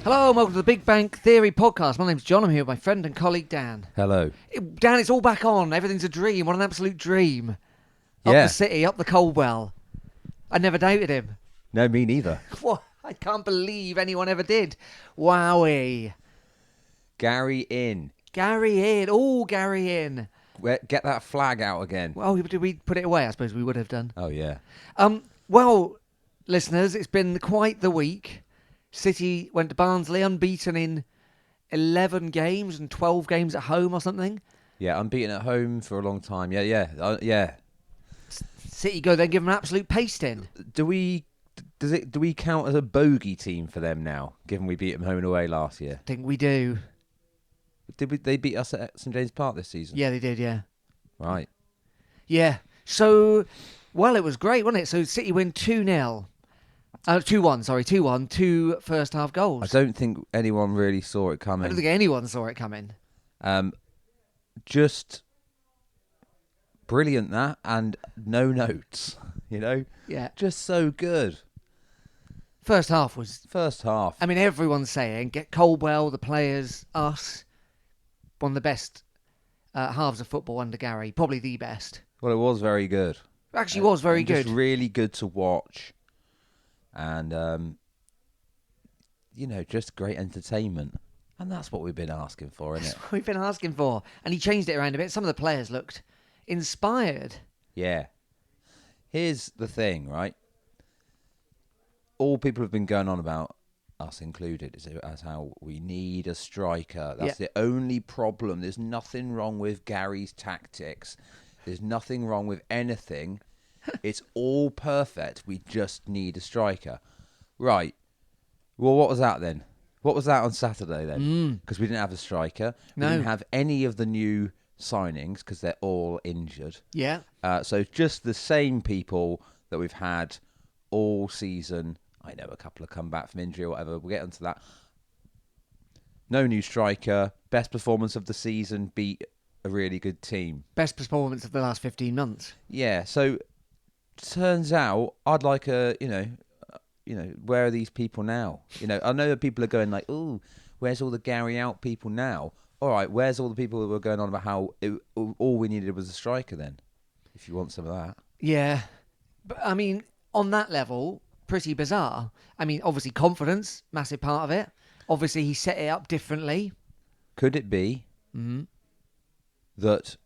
Hello and welcome to the Big Bang Theory podcast. My name's John. I'm here with my friend and colleague Dan. Hello. Dan, it's all back on. Everything's a dream. What an absolute dream. Up Yeah. the city, up the Coldwell. I never doubted him. No, me neither. What? I can't believe anyone ever did. Wowie. Gary in. Gary in. Oh, Gary in. Get that flag out again. Well, did we put it away? I suppose we would have done. Oh, yeah. Well, listeners, it's been quite the week. City went to Barnsley unbeaten in 11 games and 12 games at home or something. Yeah, unbeaten at home for a long time. Yeah. City go then give them an absolute pasting. Do we count as a bogey team for them now, given we beat them home and away last year? I think we do. They beat us at St James Park this season? Yeah, they did, yeah. Right. Yeah. So, well, it was great, wasn't it? So City win 2-0. 2-1, sorry, 2-1, 2 first half goals. I don't think anyone really saw it coming. I don't think anyone saw it coming. Just brilliant that, and no notes, you know? Yeah. Just so good. First half was... First half. I mean, everyone's saying, get Coldwell, the players, us, one of the best halves of football under Gary. Probably the best. Well, it was very good. Actually was very good. Just really good to watch. And, just great entertainment. And that's what we've been asking for, isn't it? That's what we've been asking for. And he changed it around a bit. Some of the players looked inspired. Yeah. Here's the thing, right? All people have been going on about, us included, is as how we need a striker. That's the only problem. There's nothing wrong with Gary's tactics. There's nothing wrong with anything. It's all perfect. We just need a striker. Right. Well, what was that then? What was that on Saturday then? Because we didn't have a striker. We didn't have any of the new signings because they're all injured. Yeah. So just the same people that we've had all season. I know a couple have come back from injury or whatever. We'll get onto that. No new striker. Best performance of the season. Beat a really good team. Best performance of the last 15 months. Yeah. So turns out I'd like where are these people now? I know that people are going like, "Ooh, where's all the Gary out people now?" All right, where's all the people that were going on about how all we needed was a striker then? If you want some of that. Yeah. But, I mean, on that level, pretty bizarre. I mean, obviously confidence, massive part of it. Obviously he set it up differently. Could it be that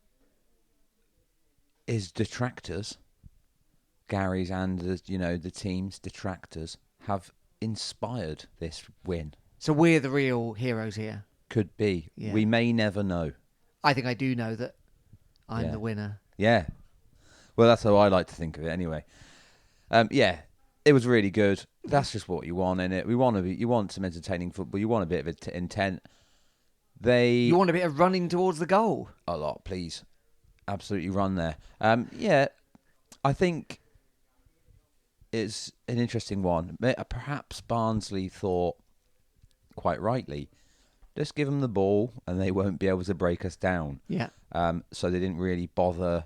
his detractors, Gary's and the team's detractors, have inspired this win? So we're the real heroes here. Could be. Yeah. We may never know. I think I do know that I'm the winner. Yeah. Well, that's how I like to think of it anyway. It was really good. That's just what you want, innit? You want some entertaining football. You want a bit of intent. You want a bit of running towards the goal? A lot, please. Absolutely run there. I think it's an interesting one. Perhaps Barnsley thought, quite rightly, just give them the ball and they won't be able to break us down. Yeah. So they didn't really bother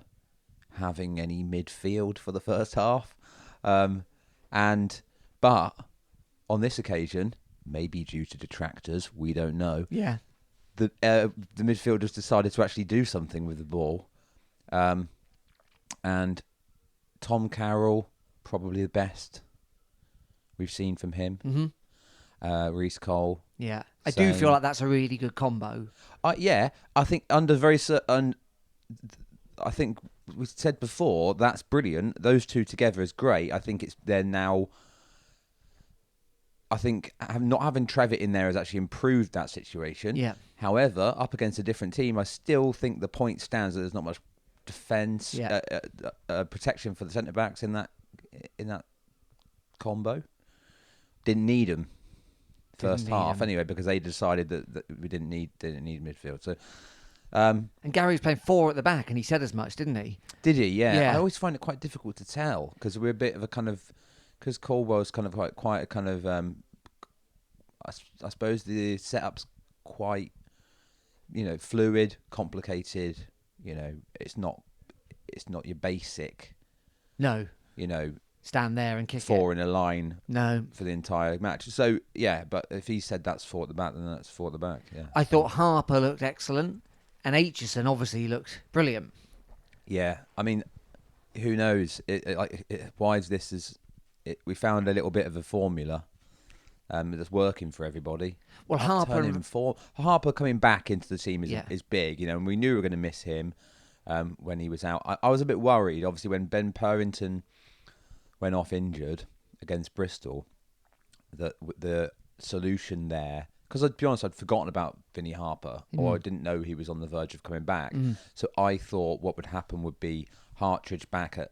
having any midfield for the first half. But on this occasion, maybe due to detractors, we don't know. Yeah. The midfielders decided to actually do something with the ball. And Tom Carroll, probably the best we've seen from him. Mm-hmm. Reece Cole. Yeah. I do feel like that's a really good combo. I think under very certain... I think we said before, that's brilliant. Those two together is great. I think they're now... I think not having Trevor in there has actually improved that situation. Yeah. However, up against a different team, I still think the point stands that there's not much defence, protection for the centre-backs in that combo. Didn't need them first half anyway, because they decided that we didn't need midfield. So, and Gary was playing 4 at the back, and he said as much, didn't he? Did he? Yeah. Yeah. I always find it quite difficult to tell because we're a bit of a kind of... Because Caldwell's kind of quite a kind of... I suppose the setup's quite, fluid, complicated. It's not your basic... No. stand there and kick four in a line No. for the entire match. So, yeah, but if he said that's four at the back, then that's four at the back, yeah. I thought Harper looked excellent, and Aitchison obviously looked brilliant. Yeah, I mean, who knows? Why is this we found a little bit of a formula that's working for everybody. Well, Harper coming back into the team Yeah. is big, and we knew we were going to miss him when he was out. I was a bit worried, obviously, when Ben Purrington went off injured against Bristol, that the solution there, because to be honest, I'd forgotten about Vinnie Harper, or I didn't know he was on the verge of coming back. So I thought what would happen would be Hartridge back at,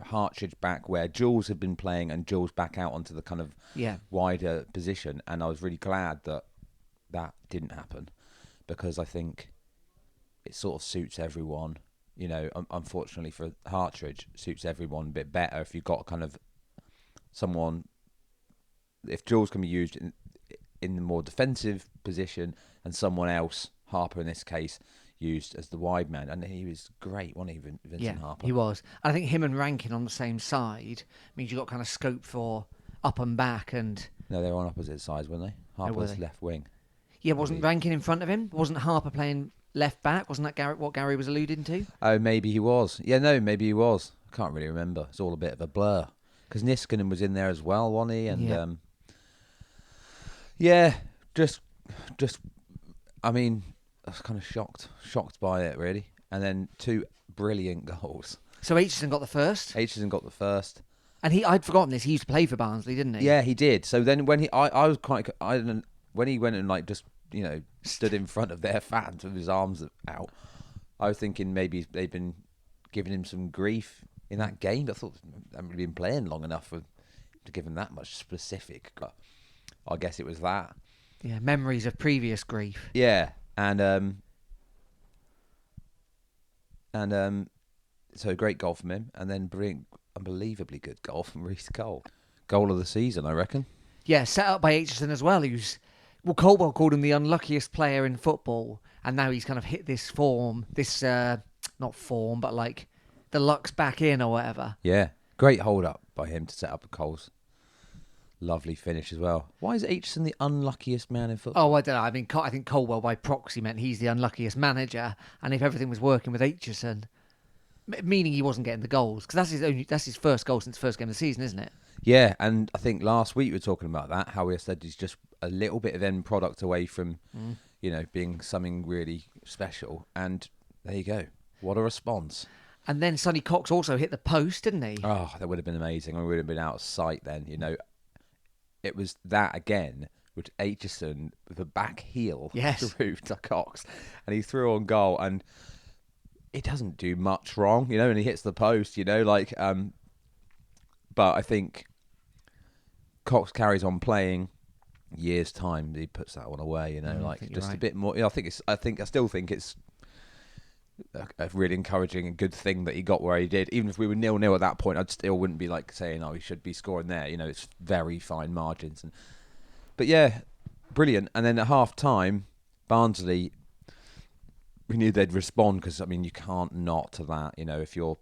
Hartridge back where Jules had been playing, and Jules back out onto the kind of wider position. And I was really glad that didn't happen, because I think it sort of suits everyone. Unfortunately for Hartridge, suits everyone a bit better if you've got kind of someone. If Jules can be used in the more defensive position, and someone else, Harper in this case, used as the wide man, and he was great, wasn't he, Vincent Harper? He was. I think him and Rankin on the same side means you've got kind of scope for up and back, and no, they were on opposite sides, weren't they? Harper was left wing. Yeah, wasn't Rankin in front of him? Wasn't Harper playing left back? Wasn't that what Gary was alluding to? Oh, maybe he was. Yeah, no, maybe he was. I can't really remember. It's all a bit of a blur. Because Niskanen was in there as well, wasn't he? And just, I mean, I was kind of shocked by it, really. And then 2 brilliant goals. So Aitchison got the first. And I'd forgotten this. He used to play for Barnsley, didn't he? Yeah, he did. So then when when he went and just stood in front of their fans with his arms out, I was thinking maybe they've been giving him some grief in that game. I thought they haven't been playing long enough to give him that much specific. I guess it was that. Yeah, memories of previous grief. Yeah, and so great goal from him, and then unbelievably good goal from Reece Cole. Goal of the season, I reckon. Yeah, set up by Aitchison as well, Caldwell called him the unluckiest player in football, and now he's kind of hit this form, not form, but like the luck's back in or whatever. Yeah, great hold up by him to set up Cole's lovely finish as well. Why is Aitchison the unluckiest man in football? Oh, I don't know. I mean, I think Caldwell by proxy meant he's the unluckiest manager, and if everything was working with Aitchison, meaning he wasn't getting the goals, because that's his first goal since the first game of the season, isn't it? Yeah, and I think last week we were talking about that, how we said he's just a little bit of end product away from, being something really special. And there you go. What a response. And then Sonny Cox also hit the post, didn't he? Oh, that would have been amazing. We would have been out of sight then, It was that again, which Aitchison with a back heel through to Cox. And he threw on goal, and it doesn't do much wrong, and he hits the post, but I think Cox carries on playing. Years time, he puts that one away. Just a bit more. I still think it's a really encouraging and good thing that he got where he did. Even if we were 0-0 at that point, I still wouldn't be saying, "Oh, he should be scoring there." It's very fine margins. But yeah, brilliant. And then at half time, Barnsley, we knew they'd respond because you can't not to that. If you're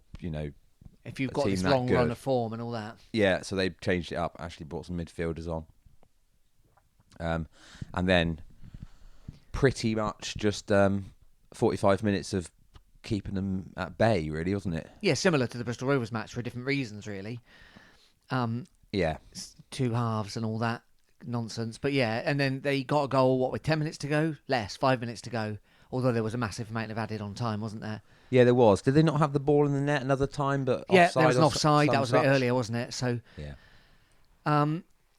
if you've got this long run of form and all that. Yeah, so they changed it up. Actually brought some midfielders on. And then pretty much just 45 minutes of keeping them at bay, really, wasn't it? Yeah, similar to the Bristol Rovers match for different reasons, really. Yeah. 2 halves and all that nonsense. But yeah, and then they got a goal, with 10 minutes to go? 5 minutes to go. Although there was a massive amount of added on time, wasn't there? Yeah, there was. Did they not have the ball in the net another time? But yeah, there was an offside. That was a bit earlier, wasn't it? So yeah.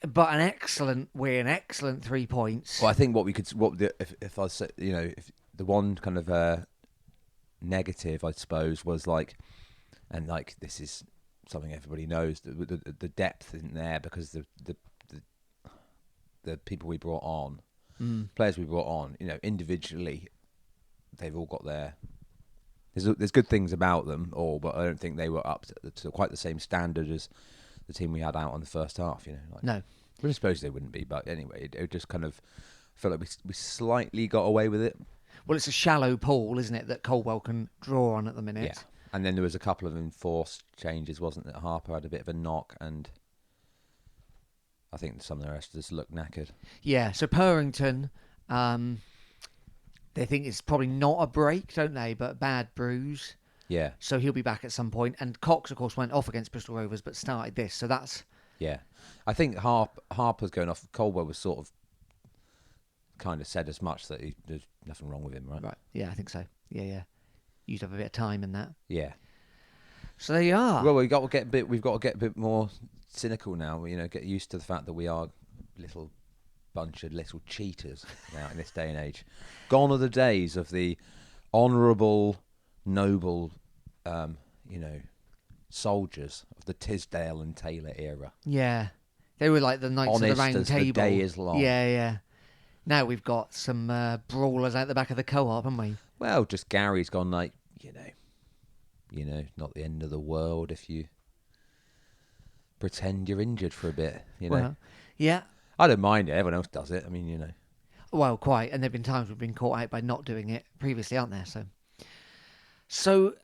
But an excellent win, excellent 3 points. Well, I think if I said, if the one kind of negative, I suppose, was this is something everybody knows, the depth isn't there because the people we brought on, players we brought on, individually, they've all got there's good things about them all, but I don't think they were up to quite the same standard as the team we had out on the first half. No. I suppose they wouldn't be, but anyway, it just kind of felt like we slightly got away with it. Well, it's a shallow pool, isn't it, that Caldwell can draw on at the minute. Yeah, And then there was a couple of enforced changes, wasn't it? Harper had a bit of a knock, and I think some of the rest just looked knackered. Yeah, so Purrington, they think it's probably not a break, don't they? But a bad bruise. Yeah, So he'll be back at some point. And Cox, of course, went off against Bristol Rovers, but started this. So that's... yeah. I think Harper's going off. Caldwell was sort of kind of said as much that there's nothing wrong with him, right? Right. Yeah, I think so. Yeah. Used up a bit of time in that. Yeah. So there you are. Well, we've got to get a bit more cynical now. Get used to the fact that we are little bunch of little cheaters now in this day and age. Gone are the days of the honourable, noble, soldiers of the Tisdale and Taylor era. Yeah. They were like the Knights Honest of the Round as Table. the day is long. Yeah. Now we've got some brawlers out the back of the co-op, haven't we? Well, just Gary's gone like, not the end of the world if you pretend you're injured for a bit, Well, yeah. I don't mind it. Everyone else does it. I mean, Well, quite. And there have been times we've been caught out by not doing it previously, aren't there? So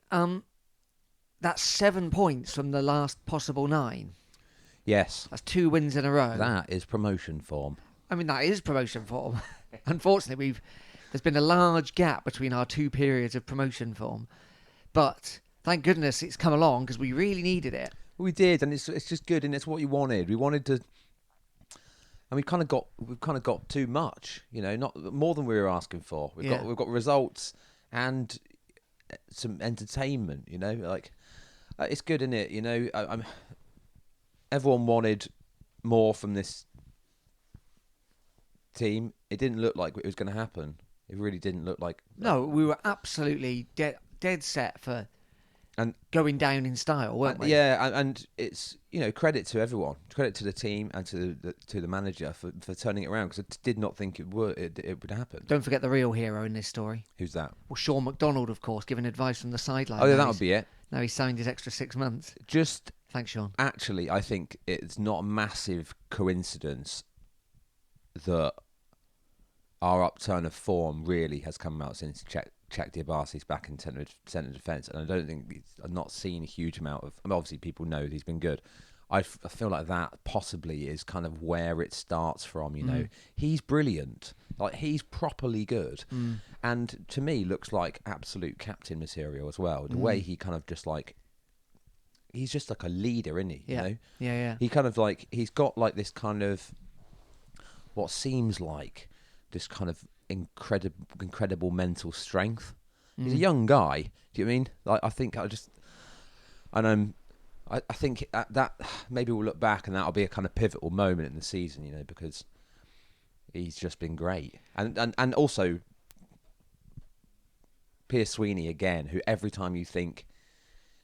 that's 7 points from the last possible 9. Yes. That's 2 wins in a row. That is promotion form. I mean, that is promotion form. Unfortunately, there's been a large gap between our 2 periods of promotion form. But thank goodness it's come along because we really needed it. We did, and it's just good, and it's what you wanted. We wanted to, and we've kind of got too much, not more than we were asking for. We've got results and some entertainment, it's good, isn't it? Everyone wanted more from this team. It didn't look like it was going to happen. It really didn't look like. No, we were absolutely dead set for going down in style, weren't we? Yeah, and it's credit to everyone, credit to the team and to the manager for turning it around, because I did not think it would happen. Don't forget the real hero in this story. Who's that? Well, Sean McDonald, of course, giving advice from the sideline. Oh yeah, that would be it. Now he's signed his extra 6 months. Thanks, Sean. Actually, I think it's not a massive coincidence that our upturn of form really has come out since Czech Diabasi's back in centre defence, and I don't think I've not seen a huge amount of. I mean, obviously, people know he's been good. I feel like that possibly is kind of where it starts from. He's brilliant, like he's properly good, and to me looks like absolute captain material as well. The way he kind of just like. He's just like a leader, isn't he? Yeah. He kind of like he's got like this kind of what seems like this kind of incredible mental strength. He's a young guy. Do you know what I mean? Like I think I think that maybe we'll look back and that'll be a kind of pivotal moment in the season, because he's just been great. And also Pierce Sweeney again, who every time you think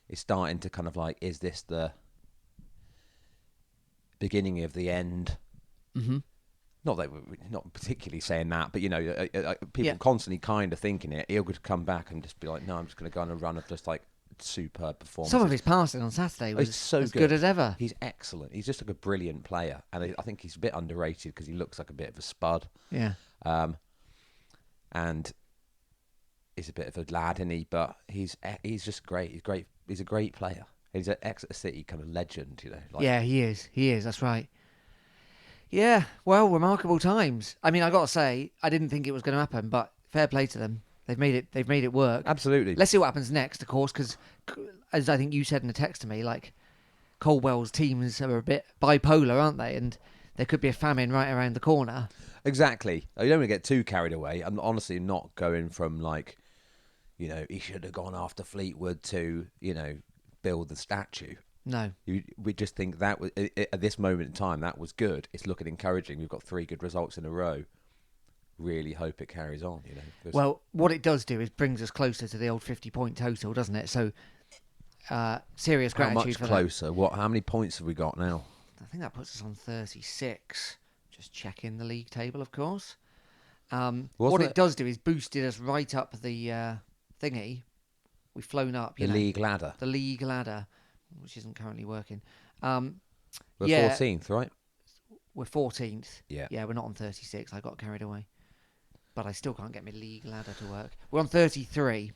is starting to kind of like, is this the beginning of the end? Mm-hmm. Not that we're not particularly saying that, but people constantly kind of thinking it. He'll just come back and just be like, "No, I'm just going to go on a run of just like superb performance." Some of his passing on Saturday was so as good as ever. He's excellent. He's just like a brilliant player, and I think he's a bit underrated because he looks like a bit of a spud. Yeah. And he's a bit of a lad, isn't he? But he's just great. He's great. He's a great player. He's an Exeter City kind of legend, Yeah, he is. That's right. Yeah, well, remarkable times. I mean, I got to say, I didn't think it was going to happen, but fair play to them. They've made it work. Absolutely. Let's see what happens next, of course, because as I think you said in a text to me, like Coldwell's teams are a bit bipolar, aren't they? And there could be a famine right around the corner. Exactly. You don't want to get too carried away. I'm honestly not going from like, he should have gone after Fleetwood to, build the statue. No. We just think that was, at this moment in time, that was good. It's looking encouraging. We've got 3 good results in a row. Really hope it carries on. Well, what it does do is brings us closer to the old 50-point total, doesn't it? So, serious gratitude. How much for closer? That. How many points have we got now? I think that puts us on 36. Just checking the league table, of course. What it does do is boosted us right up the thingy. We've flown up. The league ladder. The league ladder, which isn't currently working. We're 14th, right? We're 14th. Yeah. Yeah, we're not on 36. I got carried away. But I still can't get my league ladder to work. We're on 33.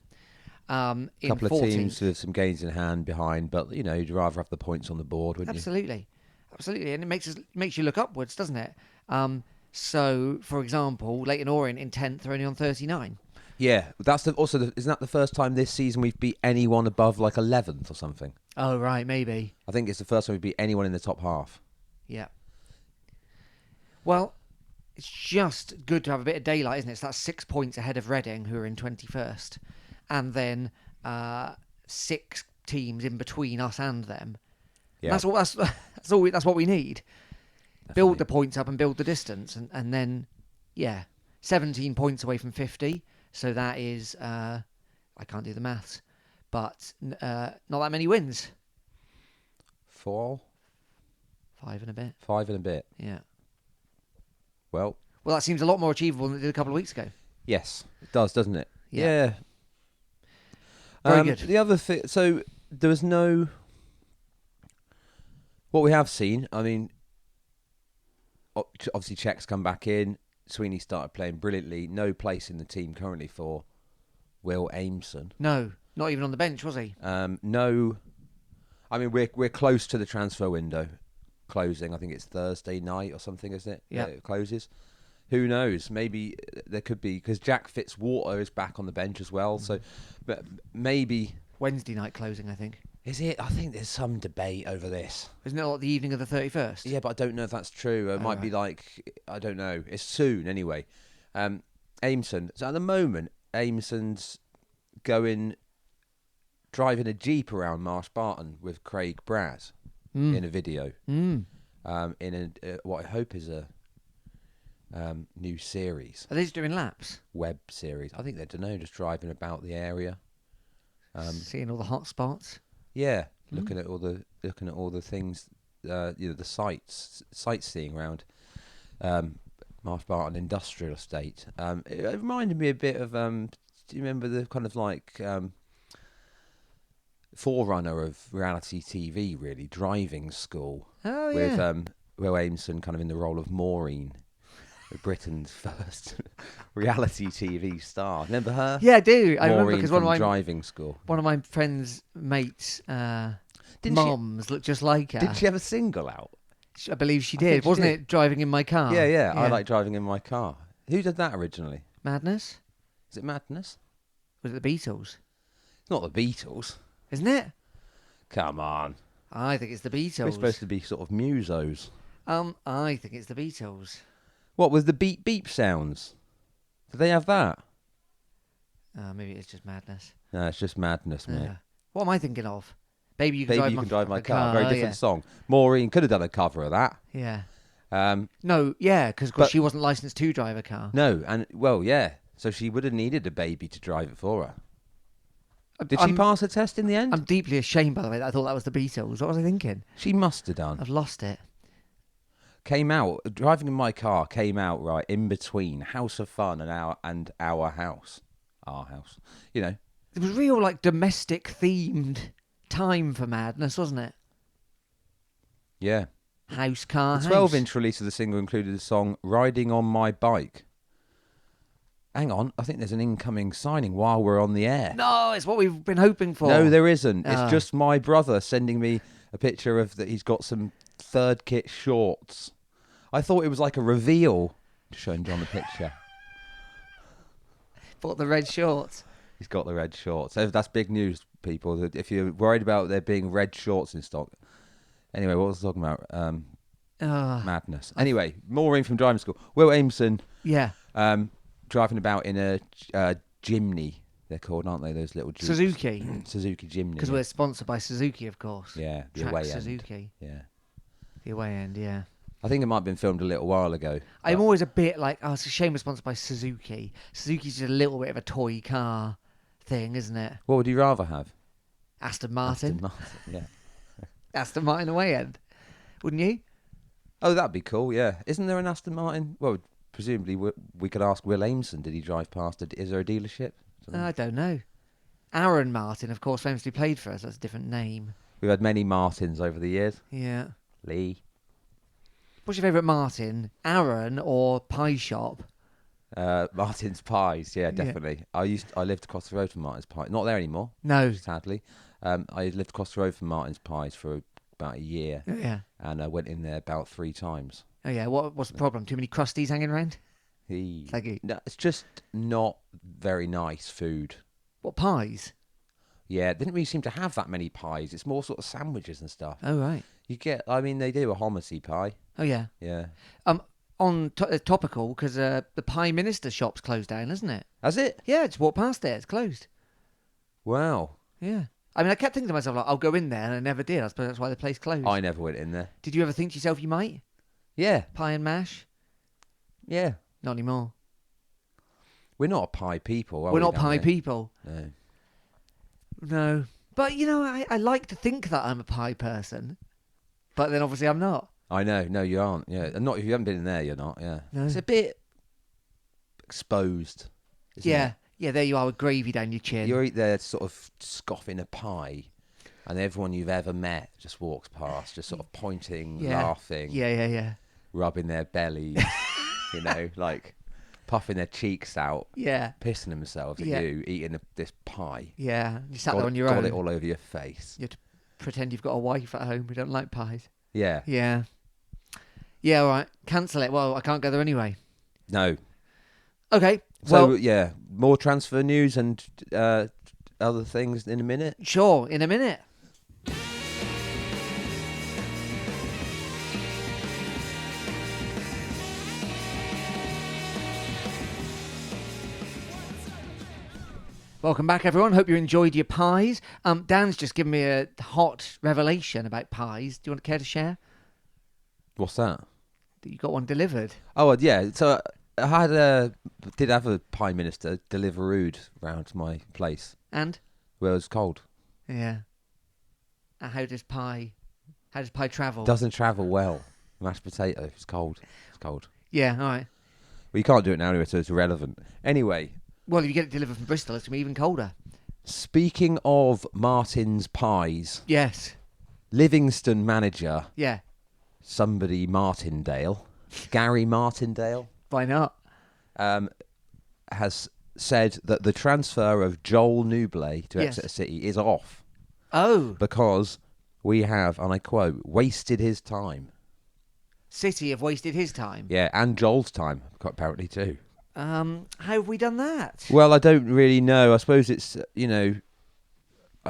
In couple 14th. of teams with some gains in hand behind, but you'd rather have the points on the board, wouldn't Absolutely, and it makes you look upwards, doesn't it? So, for example, Leighton Orient in 10th are only on 39. you? Yeah, isn't that the first time this season we've beat anyone above like 11th or something? Oh right, maybe. I think it's the first time we've beat anyone in the top half. Yeah. Well, it's just good to have a bit of daylight, isn't it? So that's 6 points ahead of Reading, who are in 21st, and then 6 teams in between us and them. Yeah, That's what we need. definitely. Build the points up and build the distance, and then 17 points away from 50. So that is I can't do the maths, but not that many wins. 4, 5 and a bit. 5 and a bit. Yeah. Well, That seems a lot more achievable than it did a couple of weeks ago. yes, it does, doesn't it? Yeah. Very good. The other thing, so there was no. What we have seen, I mean, obviously Czech's come back in. Sweeney started playing brilliantly. No place in the team currently for Will Aimson. No, not even on the bench, was he? No, I mean we're close to the transfer window closing. I think it's Thursday night or something, isn't it? Yeah. It closes. Who knows? Maybe there could be, because Jack Fitzwater is back on the bench as well. So, but maybe Wednesday night closing, I think. is it? I think there's some debate over this. Isn't it like the evening of the 31st? Yeah, but I don't know if that's true. It might be like, I don't know. It's soon anyway. Aimson. So at the moment, Aimson's driving a Jeep around Marsh Barton with Craig Bratt in a video. In what I hope is a new series. Are they just doing laps? Web series. I think they're just driving about the area. Seeing all the hot spots? Yeah, looking at all the things, the sightseeing around Marsh Barton Industrial Estate. It reminded me a bit of. Do you remember the kind of like forerunner of reality TV? Really, Driving School. Oh yeah. With Will Aimson kind of in the role of Maureen, Britain's first reality TV star. Remember her? Yeah, I do. I remember Maureen because from Driving School. one of my friends' mates' Didn't mums looked just like her. Did she have a single out? I believe she I think did. she Wasn't did. it Driving in My Car? Yeah. I like driving in my car. Who did that originally? Madness? Is it Madness? Was it the Beatles? It's not the Beatles. Isn't it? Come on. I think it's the Beatles. We're supposed to be sort of musos. I think it's the Beatles. What was the beep beep sounds? Did they have that? Maybe it's just Madness. No, it's just Madness, mate. What am I thinking of? Baby, you can Baby, drive you can drive my car. car. Very different song. Maureen could have done a cover of that. Yeah. Um, No, yeah, because But- she wasn't licensed to drive a car. no, and well, yeah. So she would have needed a baby to drive it for her. Did she I'm- pass her test in the end? I'm deeply ashamed, by the way, that I thought that was the Beatles. What was I thinking? She must have done. I've lost it. Came out, driving in my car came out right in between House of Fun and our house. Our house. You know. It was real, like, domestic themed time for Madness, wasn't it? Yeah. House, car, The house. 12-inch release of the single included the song Riding on My Bike. Hang on, I think there's an incoming signing while we're on the air. No, it's what we've been hoping for. No, there isn't. It's Ah. just my brother sending me a picture of that. He's got some third kit shorts. I thought it was like a reveal. Just showing John the picture. Bought the red shorts. He's got the red shorts. So that's big news, people. That if you're worried about there being red shorts in stock. Anyway, what was I talking about? Madness. Anyway, Maureen from Driving School. Will Aimson Yeah. driving about in a Jimny. They're called, aren't they? Those little Jeeps. Suzuki. Suzuki Jimny. Because we're sponsored by Suzuki, of course. Yeah, the Track away Suzuki. end. Yeah. The away end, yeah. I think it might have been filmed a little while ago. I'm but- always a bit like, oh, it's a shame we're sponsored by Suzuki. Suzuki's just a little bit of a toy car thing, isn't it? What would you rather have? Aston Martin. Aston Martin, yeah. Aston Martin away end. Wouldn't you? Oh, that'd be cool, yeah. Isn't there an Aston Martin? Well, presumably we could ask Will Aimson, did he drive past? Is there a dealership? I don't know. Aaron Martin, of course, famously played for us. That's a different name. We've had many Martins over the years. Yeah. Lee. What's your favourite Martin? Aaron or Pie Shop? Martin's Pies, yeah, definitely. I lived across the road from Martin's Pies. Not there anymore, No. sadly. I lived across the road from Martin's Pies for about a year, Yeah. and I went in there about 3 times. Oh yeah. What's the problem? Too many crusties hanging around? No, it's just not very nice food. What, pies? Yeah, they didn't really seem to have that many pies. It's more sort of sandwiches and stuff. Oh right. They do a hominy pie. Oh yeah. Yeah. Topical because the Pie Minister shop's closed down, isn't it? Has it? Yeah, I just walked past there. It's closed. Wow. Yeah. I mean, I kept thinking to myself, like, I'll go in there, and I never did. I suppose that's why the place closed. I never went in there. Did you ever think to yourself you might? Yeah. Pie and mash? Yeah. Not anymore. We're not a pie people, are We're we, not down pie here? people. No. No. But, I like to think that I'm a pie person. But then obviously I'm not. I know. No, you aren't. Yeah. Not if you haven't been in there, you're not. Yeah. No. It's a bit exposed. Isn't Yeah. It? Yeah, there you are with gravy down your chin. You're there sort of scoffing a pie, and everyone you've ever met just walks past, just sort of pointing, laughing, Yeah. rubbing their bellies, like puffing their cheeks out, Yeah. pissing themselves at Yeah. you, eating this pie. Yeah. You sat got, there on your got own. it all over your face. You have to pretend you've got a wife at home who don't like pies. Yeah. Yeah. Yeah, all right. Cancel it. Well, I can't go there anyway. No. Okay. So, Well, yeah, more transfer news and other things in a minute. sure, in a minute. Welcome back, everyone. Hope you enjoyed your pies. Dan's just given me a hot revelation about pies. Do you want to care to share? What's that? That you got one delivered. Oh, yeah. So I did have a Prime Minister delivered round to my place And? where it was cold. Yeah. How does pie travel? Doesn't travel well. Mashed potato. It's cold. It's cold. Yeah, all right. Well, you can't do it now anyway, so it's irrelevant. Anyway, Well, if you get it delivered from Bristol, it's going to be even colder. speaking of Martin's Pies, Yes. Livingston manager, Yeah. somebody Martindale, Gary Martindale, Why not? has said that the transfer of Joel Newblay to Yes. Exeter City is off Oh, because we have, and I quote, wasted his time. City have wasted his time. Yeah, and Joel's time, apparently, too. How have we done that? Well, I don't really know. I suppose it's, Is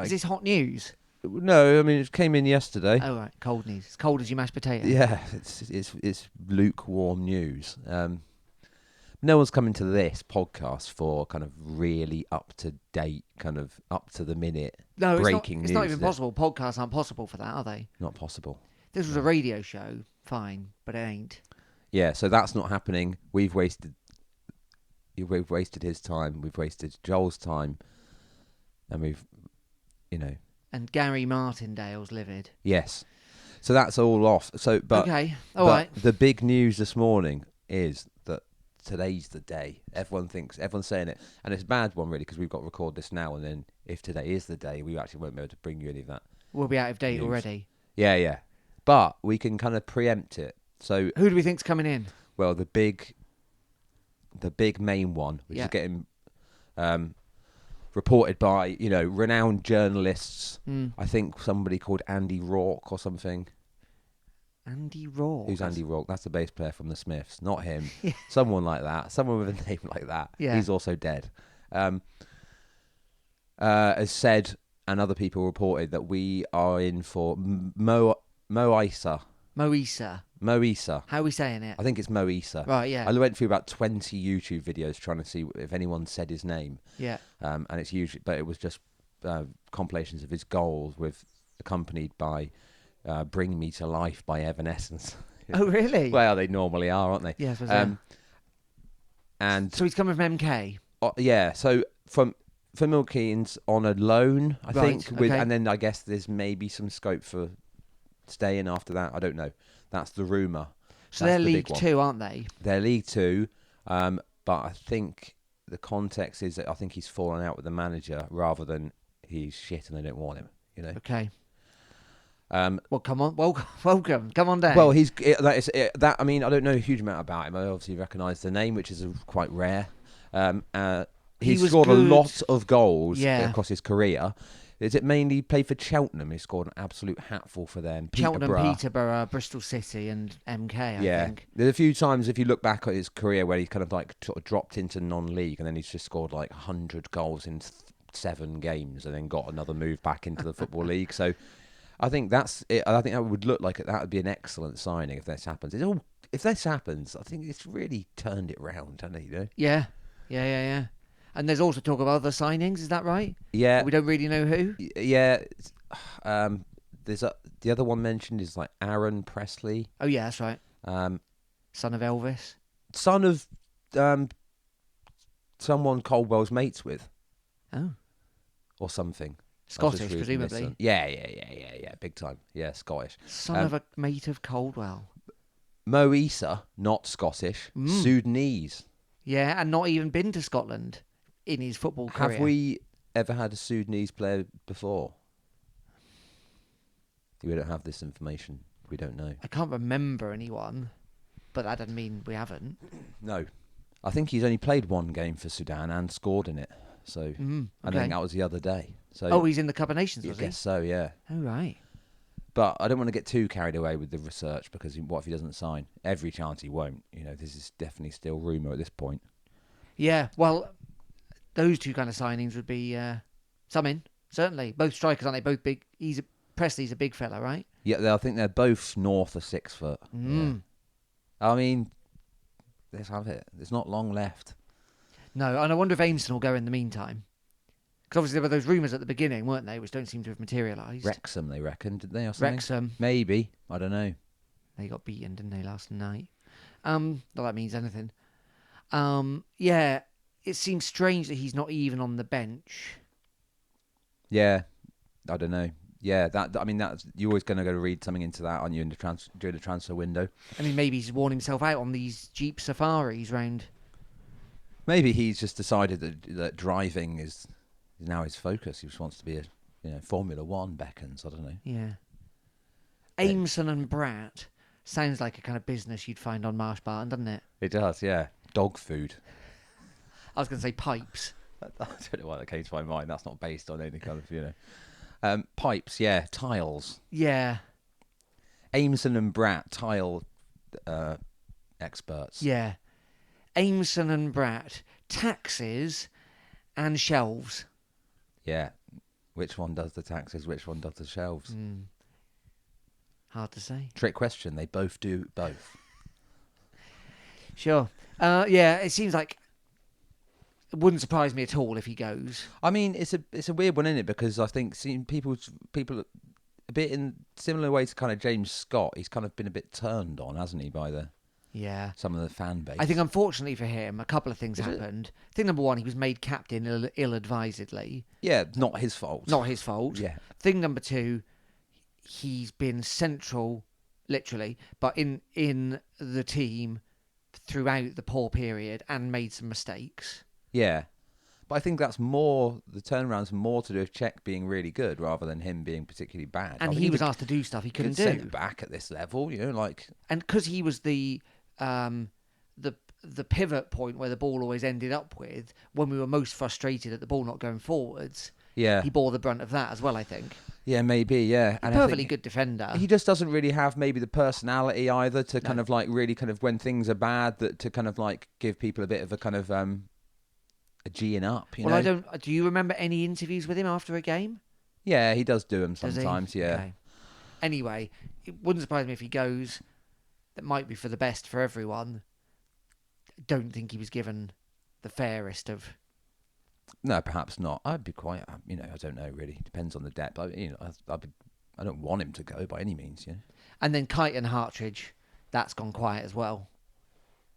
this hot news? no, I mean, it came in yesterday. Oh, right. Cold news. It's cold as your mashed potato. Yeah, it's lukewarm news. No one's coming to this podcast for kind of really up to date, kind of up to the minute No, breaking it's news. not even is it? possible. Podcasts aren't possible for that, are they? Not possible. This was a radio show, fine, but it ain't. Yeah, so that's not happening. We've wasted his time. We've wasted Joel's time, and we've, And Gary Martindale's livid. yes. So that's all off. So, but Okay, all but right. the big news this morning is that today's the day. Everyone's saying it, and it's a bad one really because we've got to record this now, and then if today is the day, we actually won't be able to bring you any of that. We'll be out of date news. already. Yeah. But we can kind of preempt it. So, Who do we think's coming in? well, the big main one, which Yeah. is getting reported by renowned journalists. I think somebody called Andy Rourke or something. Andy Rourke. Who's Andy Rourke? That's the bass player from the Smiths, not him. Yeah. Someone like that. Someone with a name like that. Yeah. He's also dead. Has said, and other people reported, that we are in for Moisa. Moisa. How are we saying it? I think it's Moisa. Right, yeah. I went through about 20 YouTube videos trying to see if anyone said his name. Yeah. And it's usually, but it was just compilations of his goals with accompanied by "Bring Me to Life" by Evanescence. Oh, really? Well, they normally are, aren't they? Yeah, I suppose they are. And So he's coming from MK. yeah, so from Milkeen's on a loan, I Right, think, okay. and then I guess there's maybe some scope for staying after that. I don't know. That's the rumour. So That's they're the big League one. Two, aren't they? They're League Two, but I think the context is that I think he's fallen out with the manager rather than he's shit and they don't want him. Okay. Well, come on, welcome, come on down. Well, that. I mean, I don't know a huge amount about him. I obviously recognise the name, which is quite rare. He's was scored a good. lot of goals Yeah. across his career. Is it mainly played for Cheltenham? He scored an absolute hatful for them. Cheltenham, Peterborough, Bristol City, and MK. I think. There's a few times if you look back at his career where he kind of like sort of dropped into non-league and then he's just scored like 100 goals in 7 games and then got another move back into the Football League. So I think that's it. I think that would look like that would be an excellent signing if this happens. If this happens, I think it's really turned it round, hasn't it? You know? Yeah. And there's also talk of other signings. Is that right? Yeah. But we don't really know who. Yeah. The other one mentioned is like Aaron Presley. Oh yeah, that's right. Um, Son of Elvis. Son of someone Coldwell's mates with. Oh. Or something. Scottish, presumably. Yeah. Big time. Yeah, Scottish. Son of a mate of Coldwell. Mo Issa, not Scottish. Sudanese. Yeah, and not even been to Scotland in his football career. Have we ever had a Sudanese player before? We don't have this information. We don't know. I can't remember anyone, but that doesn't mean we haven't. No. I think he's only played one game for Sudan and scored in it. So Okay. I think that was the other day. So he's in the Cup of Nations, I was he? guess so, yeah. Oh, right. But I don't want to get too carried away with the research because what if he doesn't sign? Every chance he won't. You know, this is definitely still rumour at this point. Yeah, well, those two kind of signings would be something, certainly. Both strikers, aren't they? Both big. Presley's a big fella, right? Yeah, I think they're both north of 6 foot. Yeah. I mean, let's have it. There's not long left. No, and I wonder if Aimson will go in the meantime. Because obviously there were those rumours at the beginning, weren't they, which don't seem to have materialised. Wrexham, they reckon, did they? Or something? Wrexham. Maybe. I don't know. They got beaten, didn't they, last night? Not that means anything. Yeah, it seems strange that he's not even on the bench. Yeah, I don't know. Yeah, that's you're always going to go to read something into that, aren't you, during the transfer window? I mean, maybe he's worn himself out on these Jeep safaris round. Maybe he's just decided that driving is now his focus. He just wants to be a Formula One beckons. I don't know. Yeah. Aimson and Bratt sounds like a kind of business you'd find on Marsh Barton, doesn't it? It does, yeah. Dog food. I was going to say pipes. I don't know why that came to my mind. That's not based on any kind of, pipes, yeah. Tiles. Yeah. Aimson and Bratt, tile experts. Yeah. Aimson and Bratt, taxes and shelves. Yeah. Which one does the taxes? Which one does the shelves? Hard to say. Trick question. They both do both. Sure. Yeah, it seems like it wouldn't surprise me at all if he goes. I mean, it's a weird one, isn't it? Because I think seeing people a bit in similar way to kind of James Scott, he's kind of been a bit turned on, hasn't he, by some of the fan base. I think unfortunately for him, a couple of things happened. Thing number one, he was made captain ill-advisedly. Yeah, not his fault. Not his fault. Yeah. Thing number two, he's been central, literally, but in the team throughout the poor period and made some mistakes. Yeah. But I think the turnaround's more to do with Czech being really good rather than him being particularly bad. And he was asked to do stuff he couldn't do. Centre back at this level, And because he was the pivot point where the ball always ended up with, when we were most frustrated at the ball not going forwards, yeah, he bore the brunt of that as well, I think. Yeah, maybe, yeah. And perfectly good defender. He just doesn't really have maybe the personality either to kind of like really kind of when things are bad to kind of like give people a bit of a kind of a G'ing up, you know? Do you remember any interviews with him after a game? Yeah, he does do them sometimes, yeah. Okay. Anyway, it wouldn't surprise me if he goes. That might be for the best for everyone. Don't think he was given the fairest of... No, perhaps not. I'd be quite, I don't know really. Depends on the depth. I don't want him to go by any means, yeah. And then Kite and Hartridge, that's gone quiet as well.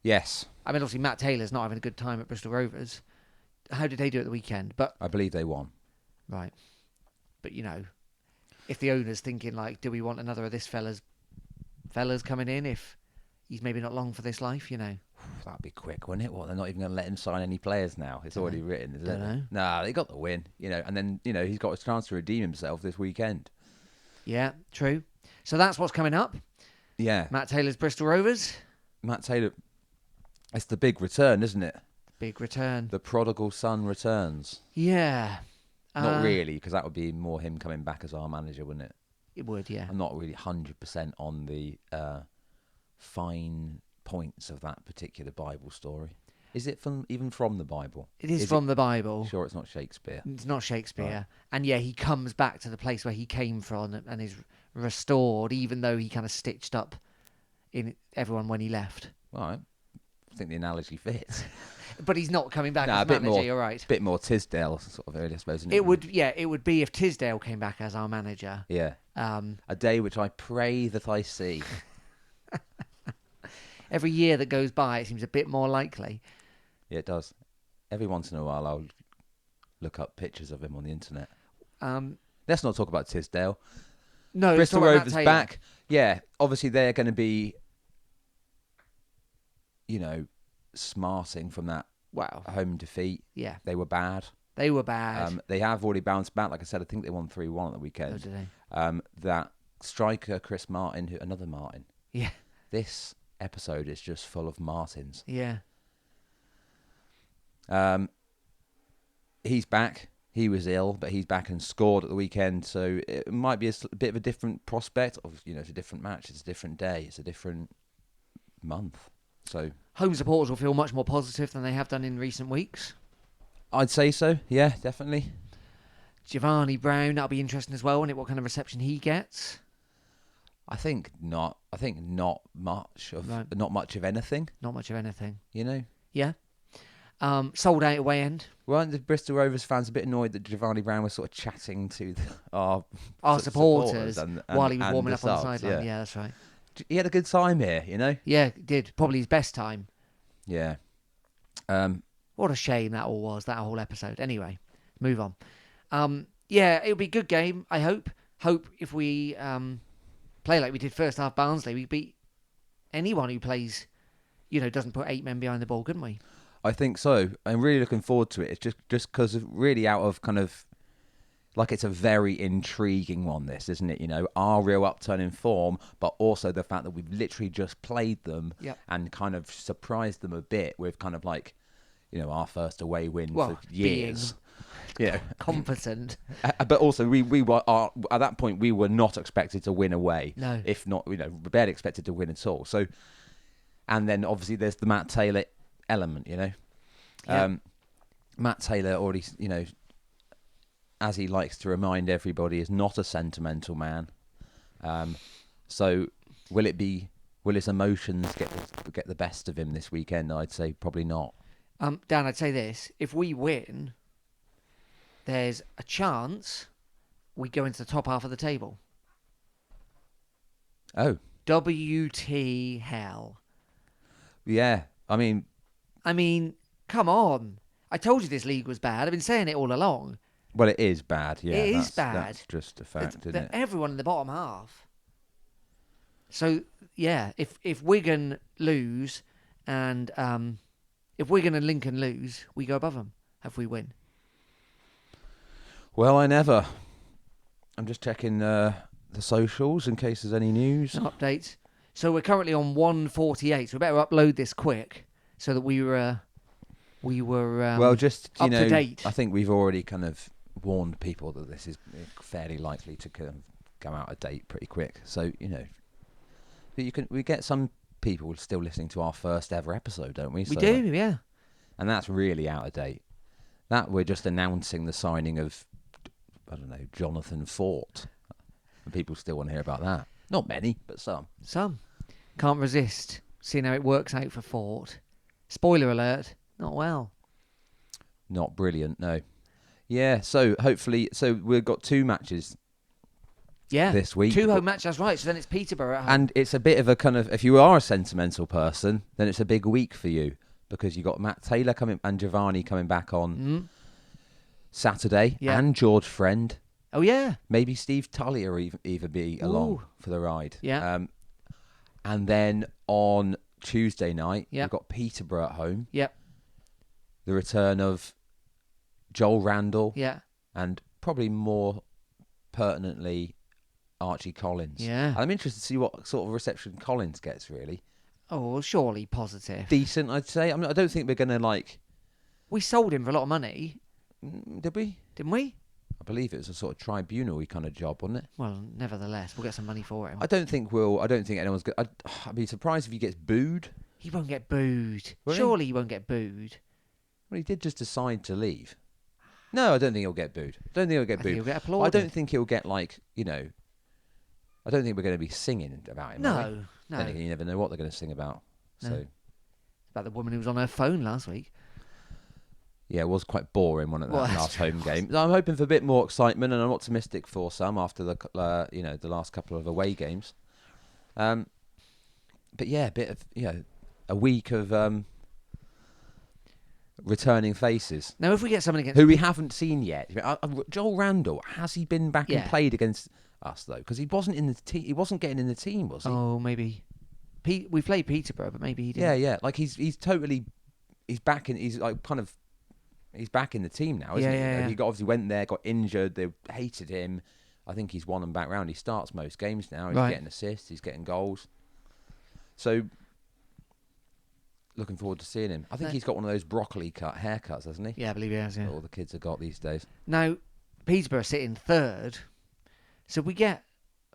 Yes. I mean, obviously Matt Taylor's not having a good time at Bristol Rovers. How did they do at the weekend? But I believe they won. Right. But, if the owner's thinking, like, do we want another of this fella's coming in if he's maybe not long for this life, That'd be quick, wouldn't it? Well, they're not even going to let him sign any players now. It's already written, isn't it? Know. Nah, they got the win, and then, he's got a chance to redeem himself this weekend. Yeah, true. So that's what's coming up. Yeah. Matt Taylor's Bristol Rovers. Matt Taylor, it's the big return, isn't it? Big return. The prodigal son returns. Yeah. Not really, because that would be more him coming back as our manager, wouldn't it? It would, yeah. I'm not really 100% on the fine points of that particular Bible story. Is it even from the Bible? It is from the Bible. Sure, it's not Shakespeare. It's not Shakespeare. Right. And yeah, he comes back to the place where he came from and is restored, even though he kind of stitched up in everyone when he left. Right. I think the analogy fits. But he's not coming back Nah, as a bit manager, more, you're right. bit more Tisdale sort of, I suppose, isn't it? It would be if Tisdale came back as our manager. Yeah. A day which I pray that I see. Every year that goes by, it seems a bit more likely. Yeah, it does. Every once in a while, I'll look up pictures of him on the internet. Let's not talk about Tisdale. No, Bristol Rovers back. Yeah, obviously they're going to be, smarting from that home defeat. Yeah. They were bad. They have already bounced back. Like I said, I think they won 3-1 at the weekend. Oh, did they? That striker, Chris Martin, another Martin. Yeah. This episode is just full of Martins. Yeah. He's back. He was ill, but he's back and scored at the weekend. So it might be a bit of a different prospect. It's a different match. It's a different day. It's a different month. So home supporters will feel much more positive than they have done in recent weeks. I'd say so. Yeah, definitely. Giovanni Brown, that'll be interesting as well. And what kind of reception he gets. I think not. I think not much of anything. Not much of anything. Yeah. Sold out away end. Weren't the Bristol Rovers fans a bit annoyed that Giovanni Brown was sort of chatting to our supporters and while he was warming up on the subs, sideline? Yeah, that's right. He had a good time here, Yeah, did. Probably his best time. Yeah. What a shame that all was, that whole episode. Anyway, move on. Yeah, it'll be a good game, I hope. Hope if we play like we did first half Barnsley, we beat anyone who plays, doesn't put 8 men behind the ball, couldn't we? I think so. I'm really looking forward to it. It's just because of really out of kind of like it's a very intriguing one, this, isn't it? Our real upturn in form, but also the fact that we've literally just played them and kind of surprised them a bit with kind of like, our first away win for years. Competent. But also we were at that point we were not expected to win away. No. If not, barely expected to win at all. So, and then obviously there's the Matt Taylor element, Matt Taylor already, as he likes to remind everybody, is not a sentimental man. So will his emotions get the best of him this weekend? I'd say probably not. Dan, I'd say this: if we win, there's a chance we go into the top half of the table. Oh, WT hell. Yeah, I mean, come on. I told you this league was bad. I've been saying it all along. Well, it is bad, yeah. It is bad. That's just a fact, isn't it? Everyone in the bottom half. So, yeah, if Wigan lose and if Wigan and Lincoln lose, we go above them if we win. Well, I'm just checking the socials in case there's any news. Updates. So we're currently on 148, so we better upload this quick so that we were well, just up to date. I think we've already kind of warned people that this is fairly likely to come out of date pretty quick. So we get some people still listening to our first ever episode, don't we? We do, yeah. And that's really out of date. That we're just announcing the signing of, I don't know, Jonathan Fort, and people still want to hear about that. Not many, but some. Some can't resist seeing how it works out for Fort. Spoiler alert. Not well. Not brilliant, no. Yeah, so hopefully... So we've got 2 matches this week. 2 home matches, that's right. So then it's Peterborough at home. And it's a bit of a kind of... If you are a sentimental person, then it's a big week for you. Because you've got Matt Taylor coming and Giovanni coming back on Saturday. Yeah. And George Friend. Oh, yeah. Maybe Steve Tully will even be along for the ride. Yeah. And then on Tuesday night, we've got Peterborough at home. Yep. The return of Joel Randall. Yeah. And probably more pertinently, Archie Collins. Yeah. I'm interested to see what sort of reception Collins gets, really. Oh, well, surely positive. Decent, I'd say. I don't think we're going to, like... We sold him for a lot of money, Did we? didn't we? I believe it was a sort of tribunal-y kind of job, wasn't it? Well, nevertheless, we'll get some money for him. I don't think anyone's going to... I'd be surprised if he gets booed. He won't get booed. Will he? Surely he won't get booed. Well, he did just decide to leave. No, I don't think he'll get booed. I don't think he'll get I think booed. he'll get I applauded. don't think he'll get, like, I don't think we're going to be singing about him. are we? No. Then you never know what they're going to sing about. No. So, About the woman who was on her phone last week. yeah, it was quite boring, wasn't it, that Well, last home game. I'm hoping for a bit more excitement, and I'm optimistic for some after the last couple of away games. But yeah, a bit of a week of returning faces Now, if we get someone against... who we haven't seen yet. Joel Randall, has he been back and Yeah. played against us though? Because he wasn't in the team. He wasn't getting in the team, was he? Oh, maybe. We played Peterborough, but maybe he didn't. Yeah. Like he's back in. He's like kind of. He's back in the team now, isn't he? Yeah. He obviously went there, got injured. They hated him. I think he's won them back round. He starts most games now. He's Right. getting assists. He's getting goals. So, looking forward to seeing him. I think he's got one of those broccoli cut haircuts, hasn't he? Yeah, I believe he has, yeah. That all the kids have got these days. Now, Peterborough sitting third, so we get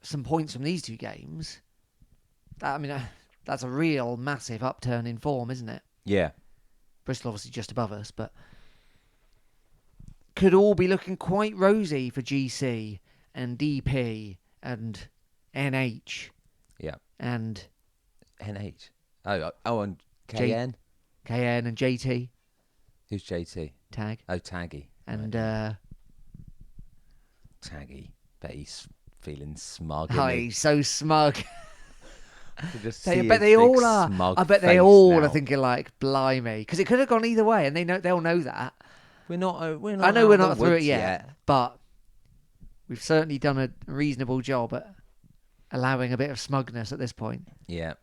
some points from these two games. That's a real massive upturn in form, isn't it? Yeah. Bristol obviously just above us, but could all be looking quite rosy for GC and DP and NH Yeah. and NH. And KN. KN and JT Who's JT? tag Oh, Taggy. and Taggy. Bet he's feeling smug. oh, isn't he? he's so smug. Just I see bet his they big all are. smug I bet they face all now. are thinking like, "Blimey," because it could have gone either way, and they'll know that. We're not. I know we're out not of the through it woods yet, but we've certainly done a reasonable job at allowing a bit of smugness at this point. Yeah.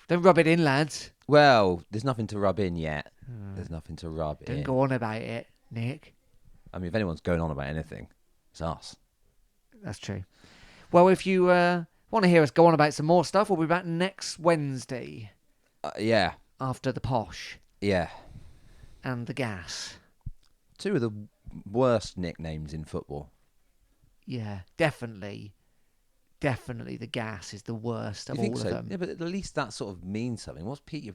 Don't rub it in, lads. Well, there's nothing to rub in yet. There's nothing to rub Don't in. go on about it, Nick. I mean, if anyone's going on about anything, it's us. That's true. Well, if you want to hear us go on about some more stuff, we'll be back next Wednesday Yeah. after the posh Yeah. and the gas. Two of the worst nicknames in football. Yeah, definitely. Definitely the gas is the worst of You think all so? of them. Yeah, but at least that sort of means something.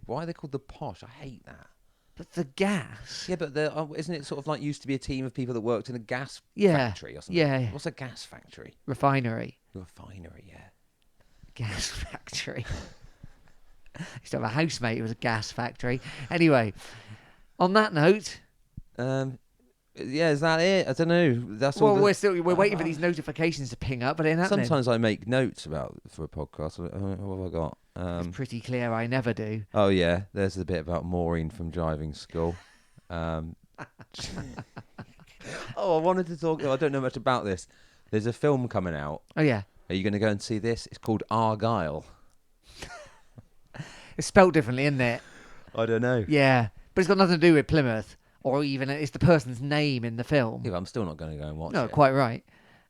Why are they called the posh? I hate that. But the gas? Yeah, but isn't it sort of like used to be a team of people that worked in a gas Yeah. factory or something? Yeah. What's a gas factory? Refinery. Refinery, yeah. Gas factory. I used to have a housemate who was a gas factory. Anyway, on that note... Yeah, is that it? I don't know. That's all. Well, we're waiting for these notifications to ping up, but it ain't happening. Sometimes I make notes for a podcast. What have I got? It's pretty clear I never do. Oh yeah, there's the bit about Maureen from driving school. I wanted to talk. I don't know much about this. There's a film coming out. Oh yeah, Are you going to go and see this? It's called Argyle. it's spelled differently, isn't it? I don't know. Yeah, but it's got nothing to do with Plymouth, or even it's the person's name in the film. Yeah, but I'm still not going to go and watch No, it. quite right.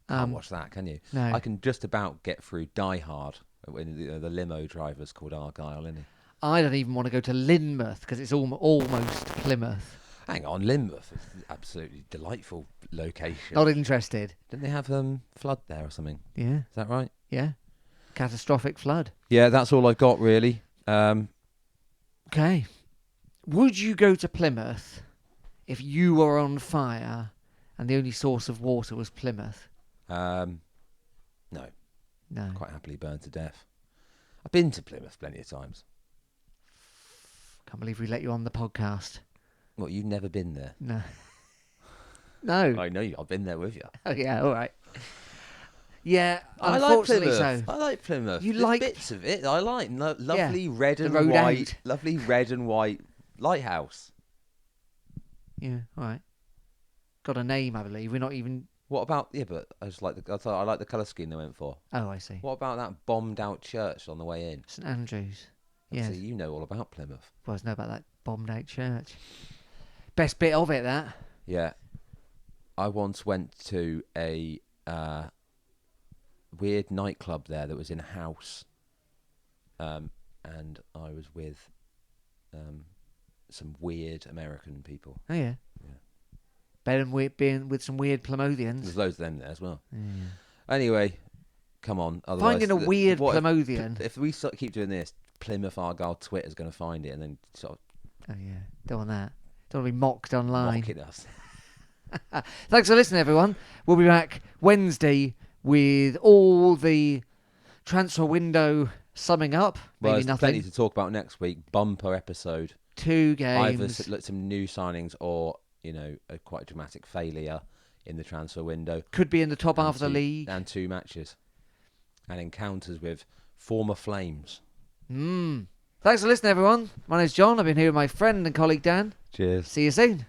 Can't watch that, can you? No. I can just about get through Die Hard when the limo driver's called Argyle, isn't he? I don't even want to go to Lynmouth because it's almost Plymouth. Hang on, Lynmouth is an absolutely delightful location. Not interested. Didn't they have flood there or something? Yeah, Is that right? yeah. Catastrophic flood. Yeah, that's all I've got really. Okay. Would you go to Plymouth if you were on fire and the only source of water was Plymouth? No, No. quite happily burned to death. I've been to Plymouth plenty of times. Can't believe we let you on the podcast. What, you've never been there? No. No. I know I've been there with you. Oh, yeah, all right. Yeah, I like unfortunately Plymouth. so. I like Plymouth. You There's like- bits of it I like. Lovely red the and road white. out. Lovely red and white lighthouse. Yeah, all right. Got a name, I believe. We're not even... What about? Yeah, but I like the colour scheme they went for. Oh, I see. What about that bombed out church on the way in? St Andrews. Yeah. So you know all about Plymouth. Well, I know about that bombed out church. Best bit of it, that. Yeah. I once went to a weird nightclub there that was in a house, and I was with some weird American people. Oh yeah. Yeah. Better than being with some weird Plymothians. There's loads of them there as well. Yeah. Anyway, come on. Otherwise, Finding a weird what Plymothian. If we keep doing this, Plymouth Argyle Twitter's going to find it and then sort of Oh yeah. Don't want that. Don't want to be mocked online. mocking us. Thanks for listening, everyone. We'll be back Wednesday with all the transfer window summing up. Well, Maybe there's plenty nothing. to talk about next week. Bumper episode. 2 Either games. some new signings or, a quite dramatic failure in the transfer window. Could be in the top half of the And league. And 2 matches. And encounters with former Flames. Thanks for listening, everyone. My name's John. I've been here with my friend and colleague Dan. Cheers. See you soon.